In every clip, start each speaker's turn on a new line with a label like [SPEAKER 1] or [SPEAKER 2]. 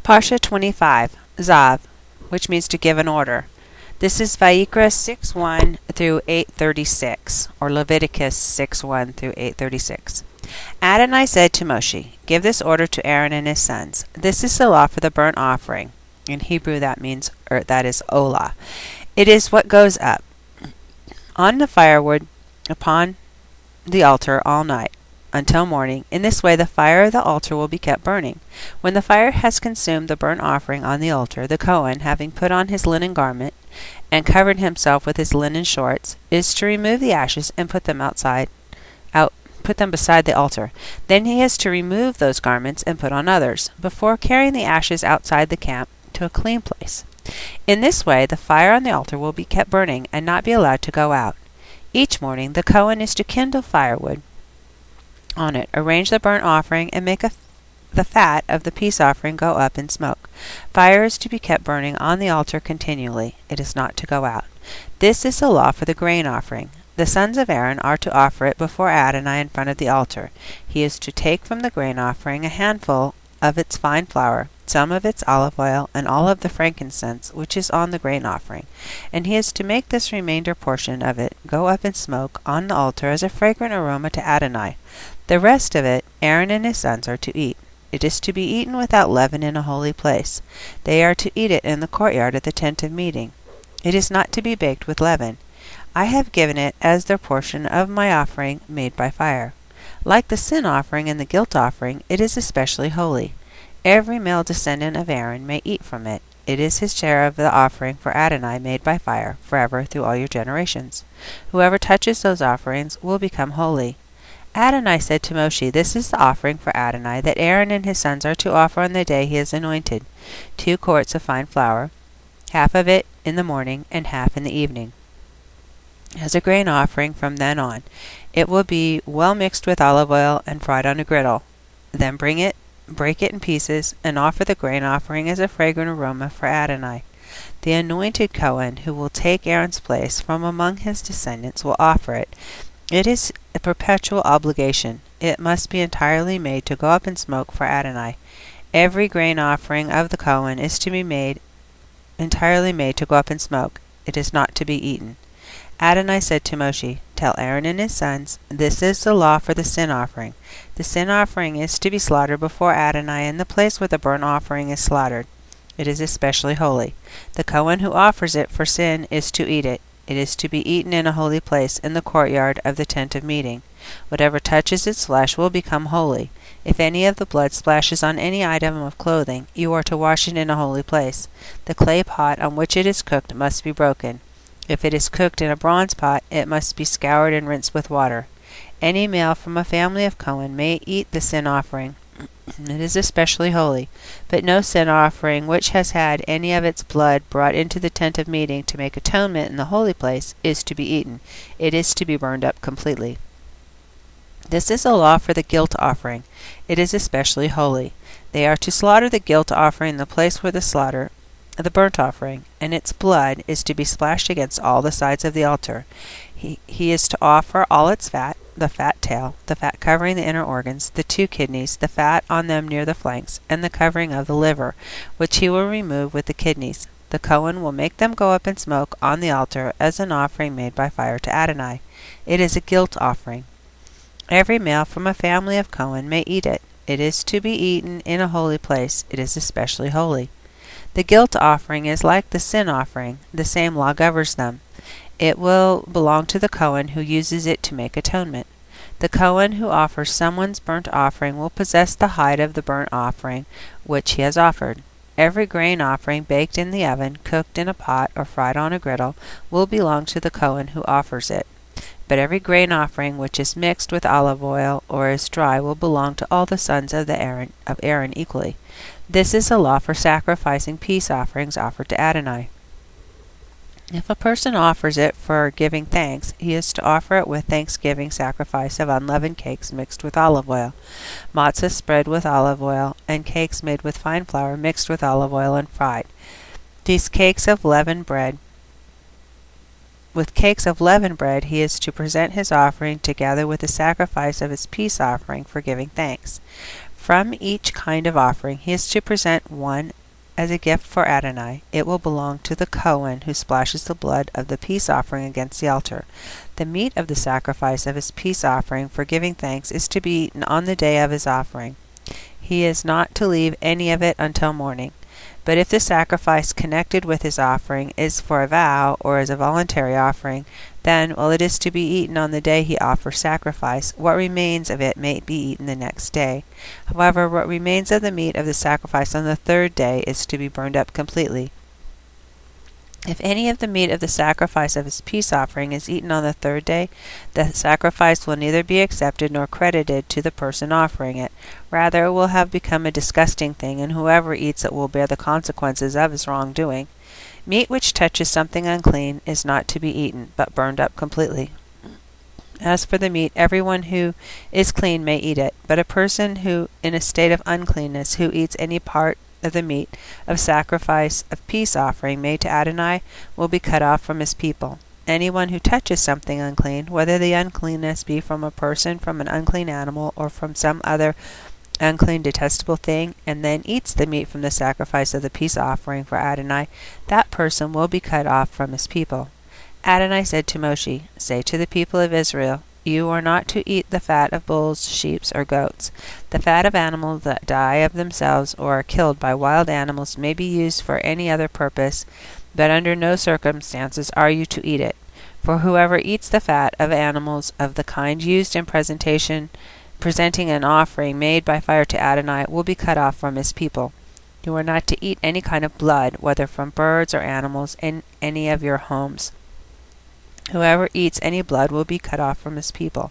[SPEAKER 1] Parsha 25, Zav, which means to give an order. This is Vayikra 6:1 through 8:36, or Leviticus 6:1 through 8:36. Adonai said to Moshe, "Give this order to Aaron and his sons. This is the law for the burnt offering." In Hebrew that means, that is olah. It is what goes up on the firewood upon the altar all night until morning. In this way the fire of the altar will be kept burning. When the fire has consumed the burnt offering on the altar, the Kohen, having put on his linen garment and covered himself with his linen shorts, is to remove the ashes and put them beside the altar. Then he is to remove those garments and put on others, before carrying the ashes outside the camp to a clean place. In this way the fire on the altar will be kept burning and not be allowed to go out. Each morning the Kohen is to kindle firewood on it, arrange the burnt offering, and make the fat of the peace offering go up in smoke. Fire is to be kept burning on the altar continually. It is not to go out. This is the law for the grain offering. The sons of Aaron are to offer it before Adonai in front of the altar. He is to take from the grain offering a handful of its fine flour, some of its olive oil, and all of the frankincense which is on the grain offering, and he is to make this remainder portion of it go up in smoke on the altar as a fragrant aroma to Adonai. The rest of it Aaron and his sons are to eat. It is to be eaten without leaven in a holy place. They are to eat it in the courtyard of the tent of meeting. It is not to be baked with leaven. I have given it as their portion of my offering made by fire. Like the sin offering and the guilt offering, it is especially holy. Every male descendant of Aaron may eat from it. It is his share of the offering for Adonai made by fire, forever through all your generations. Whoever touches those offerings will become holy. Adonai said to Moshe, "This is the offering for Adonai that Aaron and his sons are to offer on the day he is anointed: 2 quarts of fine flour, half of it in the morning and half in the evening, as a grain offering from then on. It will be well mixed with olive oil and fried on a griddle. Then break it in pieces, and offer the grain offering as a fragrant aroma for Adonai. The anointed Kohen, who will take Aaron's place from among his descendants, will offer it. It is a perpetual obligation. It must be entirely made to go up in smoke for Adonai. Every grain offering of the Kohen is to be entirely made to go up in smoke. It is not to be eaten." Adonai said to Moshe, "Tell Aaron and his sons, this is the law for the sin offering. The sin offering is to be slaughtered before Adonai in the place where the burnt offering is slaughtered. It is especially holy. The Kohen who offers it for sin is to eat it. It is to be eaten in a holy place in the courtyard of the tent of meeting. Whatever touches its flesh will become holy. If any of the blood splashes on any item of clothing, you are to wash it in a holy place. The clay pot on which it is cooked must be broken. If it is cooked in a bronze pot, it must be scoured and rinsed with water. Any male from a family of Cohen may eat the sin offering. It is especially holy, but no sin offering which has had any of its blood brought into the tent of meeting to make atonement in the holy place is to be eaten. It is to be burned up completely. This is a law for the guilt offering. It is especially holy. They are to slaughter the guilt offering in the place where the burnt offering, and its blood is to be splashed against all the sides of the altar. He is to offer all its fat, the fat tail, the fat covering the inner organs, the 2 kidneys, the fat on them near the flanks, and the covering of the liver, which he will remove with the kidneys. The Kohen will make them go up in smoke on the altar as an offering made by fire to Adonai. It is a guilt offering. Every male from a family of Kohen may eat it. It is to be eaten in a holy place. It is especially holy. The guilt offering is like the sin offering. The same law governs them. It will belong to the Kohen who uses it to make atonement. The Kohen who offers someone's burnt offering will possess the hide of the burnt offering which he has offered. Every grain offering baked in the oven, cooked in a pot, or fried on a griddle will belong to the Kohen who offers it. But every grain offering which is mixed with olive oil or is dry will belong to all the sons of Aaron equally. This is a law for sacrificing peace offerings offered to Adonai. If a person offers it for giving thanks, he is to offer it with thanksgiving sacrifice of unleavened cakes mixed with olive oil, matzah spread with olive oil, and cakes made with fine flour mixed with olive oil and fried. With cakes of leavened bread he is to present his offering together with the sacrifice of his peace offering for giving thanks. From each kind of offering he is to present one as a gift for Adonai. It will belong to the Kohen who splashes the blood of the peace offering against the altar. The meat of the sacrifice of his peace offering for giving thanks is to be eaten on the day of his offering. He is not to leave any of it until morning. But if the sacrifice connected with his offering is for a vow or is a voluntary offering, then, while it is to be eaten on the day he offers sacrifice, what remains of it may be eaten the next day. However, what remains of the meat of the sacrifice on the third day is to be burned up completely. If any of the meat of the sacrifice of his peace offering is eaten on the third day, the sacrifice will neither be accepted nor credited to the person offering it. Rather, it will have become a disgusting thing, and whoever eats it will bear the consequences of his wrongdoing. Meat which touches something unclean is not to be eaten, but burned up completely. As for the meat, everyone who is clean may eat it, but a person who, in a state of uncleanness, who eats any part of the meat of sacrifice of peace offering made to Adonai will be cut off from his people. Anyone who touches something unclean, whether the uncleanness be from a person, from an unclean animal, or from some other unclean detestable thing, and then eats the meat from the sacrifice of the peace offering for Adonai, that person will be cut off from his people. Adonai said to Moshe, "Say to the people of Israel, you are not to eat the fat of bulls, sheep, or goats. The fat of animals that die of themselves or are killed by wild animals may be used for any other purpose, but under no circumstances are you to eat it. For whoever eats the fat of animals of the kind used in presenting an offering made by fire to Adonai will be cut off from his people. You are not to eat any kind of blood, whether from birds or animals, in any of your homes. Whoever eats any blood will be cut off from his people."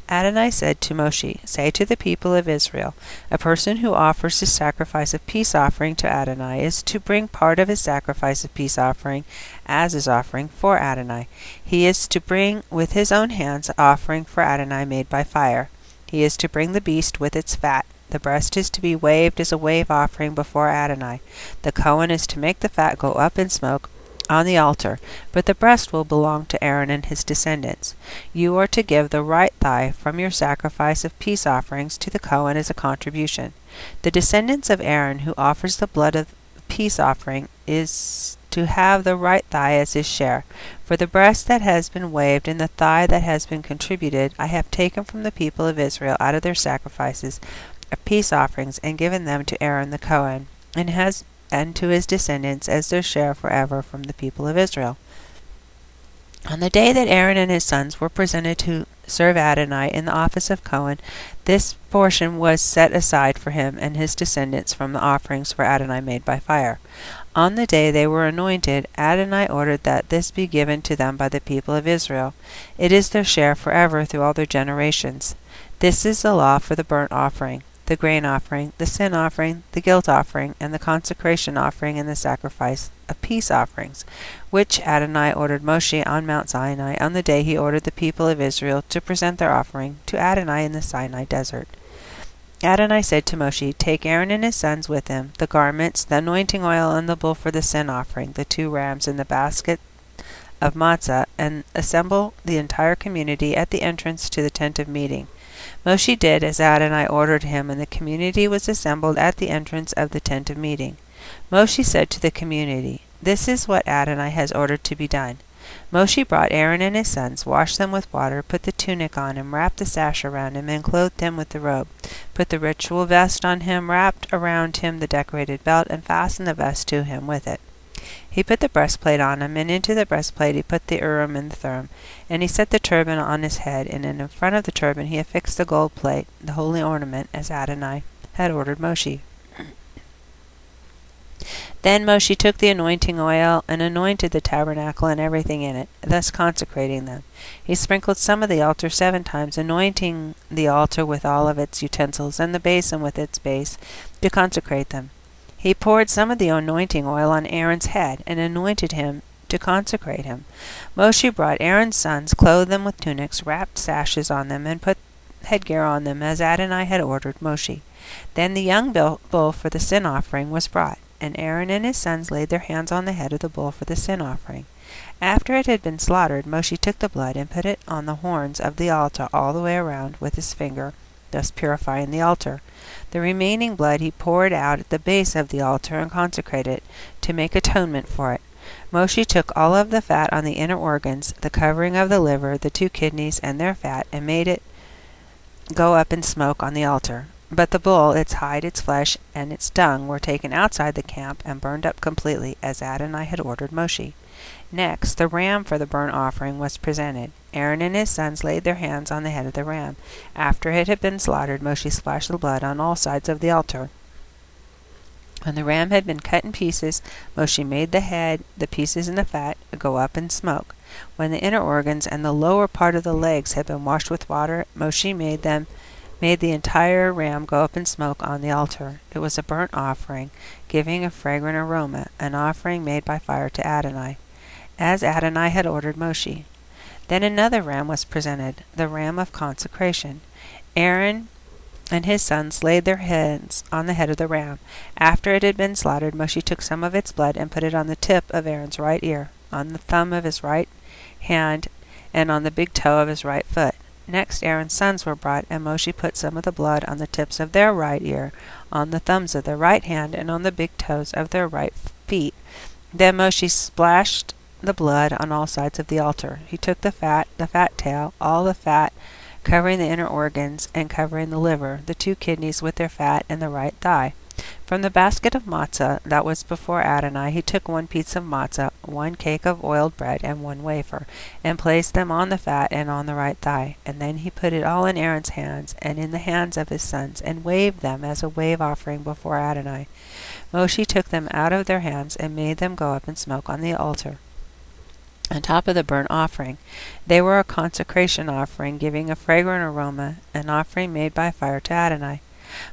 [SPEAKER 1] Adonai said to Moshe, "Say to the people of Israel, a person who offers his sacrifice of peace offering to Adonai is to bring part of his sacrifice of peace offering as his offering for Adonai. He is to bring with his own hands an offering for Adonai made by fire. He is to bring the beast with its fat. The breast is to be waved as a wave offering before Adonai. The Kohen is to make the fat go up in smoke on the altar, but the breast will belong to Aaron and his descendants. You are to give the right thigh from your sacrifice of peace offerings to the Kohen as a contribution. The descendants of Aaron who offers the blood of peace offering is to have the right thigh as his share. For the breast that has been waved and the thigh that has been contributed I have taken from the people of Israel out of their sacrifices of peace offerings and given them to Aaron the Kohen, and to his descendants as their share forever from the people of Israel. On the day that Aaron and his sons were presented to serve Adonai in the office of Kohen, this portion was set aside for him and his descendants from the offerings for Adonai made by fire. On the day they were anointed, Adonai ordered that this be given to them by the people of Israel. It is their share forever through all their generations. This is the law for the burnt offering, the grain offering, the sin offering, the guilt offering, and the consecration offering and the sacrifice of peace offerings, which Adonai ordered Moshe on Mount Sinai on the day he ordered the people of Israel to present their offering to Adonai in the Sinai desert. Adonai said to Moshe, "Take Aaron and his sons with him, the garments, the anointing oil, and the bull for the sin offering, the 2 rams, and the basket of matzah, and assemble the entire community at the entrance to the tent of meeting." Moshe did as Adonai ordered him, and the community was assembled at the entrance of the tent of meeting. Moshe said to the community, "This is what Adonai has ordered to be done." Moshe brought Aaron and his sons, washed them with water, put the tunic on him, wrapped the sash around him, and clothed him with the robe, put the ritual vest on him, wrapped around him the decorated belt, and fastened the vest to him with it. He put the breastplate on him, and into the breastplate he put the Urim and the Thummim, and he set the turban on his head, and in front of the turban he affixed the gold plate, the holy ornament, as Adonai had ordered Moshe. Then Moshe took the anointing oil and anointed the tabernacle and everything in it, thus consecrating them. He sprinkled some of the altar 7 times, anointing the altar with all of its utensils, and the basin with its base, to consecrate them. He poured some of the anointing oil on Aaron's head, and anointed him to consecrate him. Moshe brought Aaron's sons, clothed them with tunics, wrapped sashes on them, and put headgear on them, as Adonai had ordered Moshe. Then the young bull for the sin offering was brought, and Aaron and his sons laid their hands on the head of the bull for the sin offering. After it had been slaughtered, Moshe took the blood and put it on the horns of the altar all the way around with his finger, thus purifying the altar. The remaining blood he poured out at the base of the altar and consecrated it, to make atonement for it. Moshe took all of the fat on the inner organs, the covering of the liver, the 2 kidneys, and their fat, and made it go up in smoke on the altar. But the bull, its hide, its flesh, and its dung were taken outside the camp and burned up completely, as Adonai had ordered Moshe. Next, the ram for the burnt offering was presented. Aaron and his sons laid their hands on the head of the ram. After it had been slaughtered, Moshe splashed the blood on all sides of the altar. When the ram had been cut in pieces, Moshe made the head, the pieces, and the fat go up in smoke. When the inner organs and the lower part of the legs had been washed with water, Moshe made the entire ram go up in smoke on the altar. It was a burnt offering, giving a fragrant aroma, an offering made by fire to Adonai, as Adonai had ordered Moshe. Then another ram was presented, the ram of consecration. Aaron and his sons laid their hands on the head of the ram. After it had been slaughtered, Moshe took some of its blood and put it on the tip of Aaron's right ear, on the thumb of his right hand, and on the big toe of his right foot. Next, Aaron's sons were brought, and Moshe put some of the blood on the tips of their right ear, on the thumbs of their right hand, and on the big toes of their right feet. Then Moshe splashed the blood on all sides of the altar. He took the fat tail, all the fat covering the inner organs and covering the liver, the 2 kidneys with their fat, and the right thigh. From the basket of matzah that was before Adonai, he took 1 piece of matzah, 1 cake of oiled bread, and 1 wafer, and placed them on the fat and on the right thigh. And then he put it all in Aaron's hands and in the hands of his sons, and waved them as a wave offering before Adonai. Moshe took them out of their hands and made them go up in smoke on the altar, on top of the burnt offering. They were a consecration offering, giving a fragrant aroma, an offering made by fire to Adonai.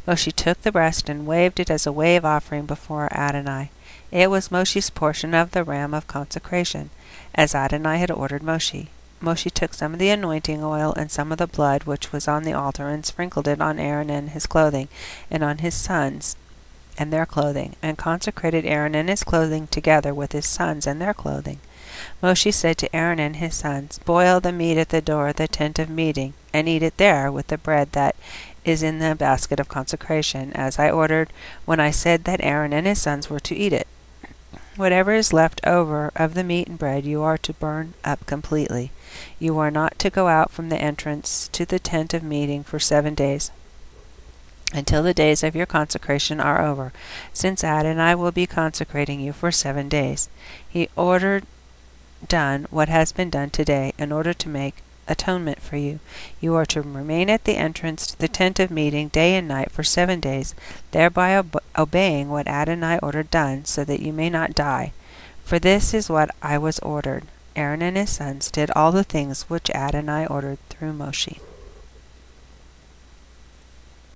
[SPEAKER 1] Moshe took the breast and waved it as a wave offering before Adonai. It was Moshe's portion of the ram of consecration, as Adonai had ordered Moshe. Moshe took some of the anointing oil and some of the blood which was on the altar, and sprinkled it on Aaron and his clothing, and on his sons and their clothing, and consecrated Aaron and his clothing together with his sons and their clothing. Moshe said to Aaron and his sons, "Boil the meat at the door of the tent of meeting, and eat it there with the bread that is in the basket of consecration, as I ordered when I said that Aaron and his sons were to eat it. Whatever is left over of the meat and bread you are to burn up completely. You are not to go out from the entrance to the tent of meeting for 7 days, until the days of your consecration are over, since Adonai will be consecrating you for 7 days. He ordered done what has been done today, in order to make atonement for you. You are to remain at the entrance to the tent of meeting day and night for 7 days, thereby obeying what Adonai ordered done, so that you may not die. For this is what I was ordered." Aaron and his sons did all the things which Adonai ordered through Moshe.